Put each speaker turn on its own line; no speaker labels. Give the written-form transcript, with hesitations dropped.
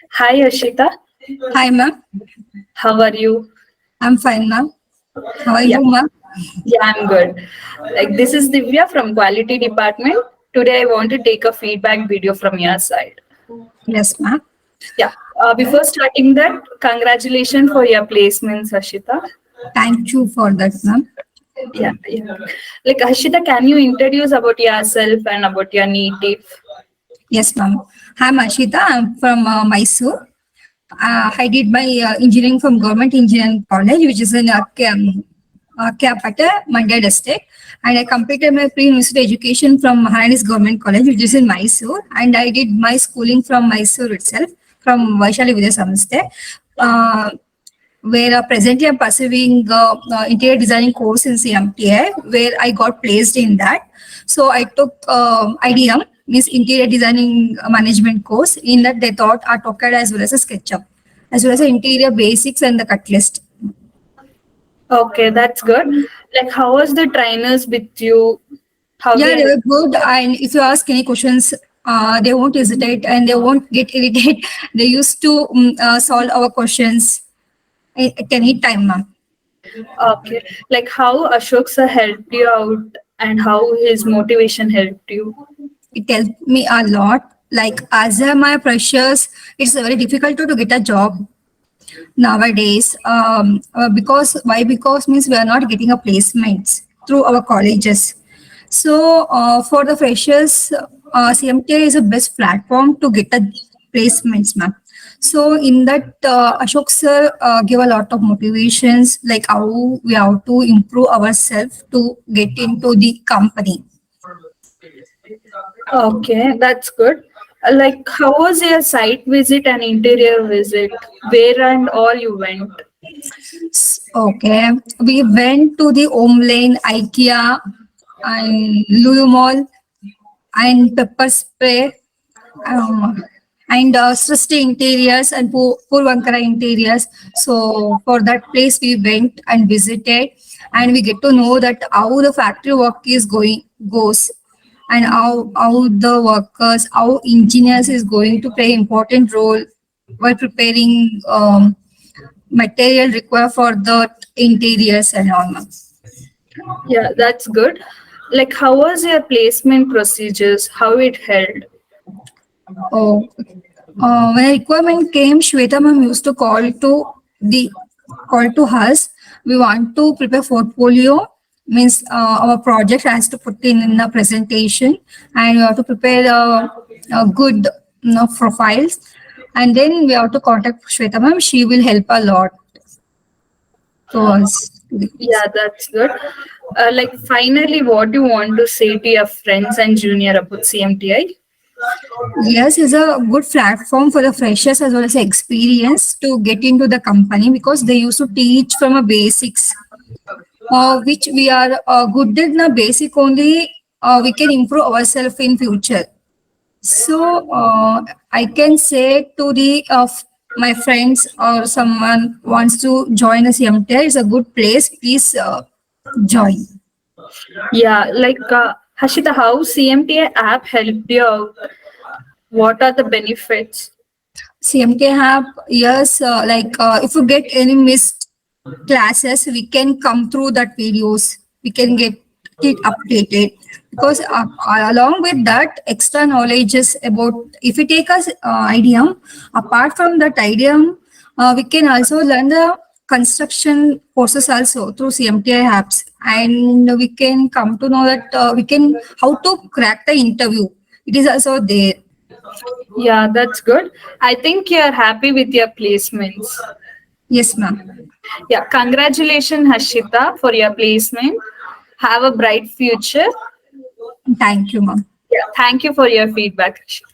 Hi, Ashita.
Hi, ma'am.
How are you?
I'm fine, ma'am. How are
Yeah,
you, ma'am?
yeah, I'm good. Like, this is Divya from Quality Department. Today, I want to take a feedback video from your side.
Yes, ma'am.
Yeah. Before starting that, congratulations for your placements, Ashita.
Thank you for that, ma'am.
Yeah, yeah. Like, Ashita, can you introduce about yourself and about your native?
Yes, ma'am. I'm Ashita. I'm from Mysore. I did my engineering from Government Engineering College, which is in Kyapata, Mandya district. And I completed my pre-university education from Maharani's Government College, which is in Mysore. And I did my schooling from Mysore itself, from Vaishali Vidya Samasthe. Uh, where presently I'm pursuing interior designing course in CMTI, where I got placed in that. So I took IDM, means interior designing management course. In that they taught AutoCAD as well as a SketchUp, as well as the interior basics and the cut list.
Okay, that's good. Like, how was the trainers with you? How
Yeah,
they
they were good. And if you ask any questions, they won't hesitate and they won't get irritated. They used to solve our questions at any time, ma'am.
Okay. Like how Ashok sir helped you out and how his motivation helped you.
It helped me a lot. Like as a my pressures, it's very difficult to get a job nowadays. Because why? Because means we are not getting a placements through our colleges. So for the freshers, CMTA is the best platform to get a placements, ma'am. So in that, Ashok sir give a lot of motivations, like how we have to improve ourselves to get into the company.
Okay, that's good. Like how was your site visit and interior visit? Where and all you went?
Okay, we went to the Home Lane, IKEA, and Lulu Mall, and Pepper Spray, um, and Srishti Interiors and Purvankara Interiors. So for that place, we went and visited, and we get to know that how the factory work is going goes, and how the workers, how engineers is going to play important role while preparing material required for the interiors and all.
Yeah, that's good. Like how was your placement procedures? How it held?
Oh, when a requirement came, Shweta ma'am used to call to us. We want to prepare portfolio, means our project has to put in a presentation, and we have to prepare a good profiles, and then we have to contact Shweta ma'am. She will help a lot to us.
Yeah, that's good. Like finally, what do you want to say to your friends and junior about CMTI?
Yes, is a good platform for the freshers as well as experience to get into the company because they used to teach from a basics, which we are good in the basic only. We can improve ourselves in future. So I can say to the my friends or someone wants to join a CMTI, it's a good place. Please join.
Yeah, like Hashita, how CMTA app helped you out? What are the benefits?
CMK have yes, like if you get any missed classes, we can come through that videos. We can get it updated because along with that, extra knowledge is about if we take us IDM. Apart from that IDM, we can also learn the construction courses also through CMTI apps, and we can come to know that we can how to crack the interview. It is also there.
Yeah, that's good. I think you're happy with your placements.
Yes, ma'am.
Yeah, congratulations, Hashita, for your placement. Have a bright future.
Thank you, ma'am.
Yeah, thank you for your feedback, Hashita.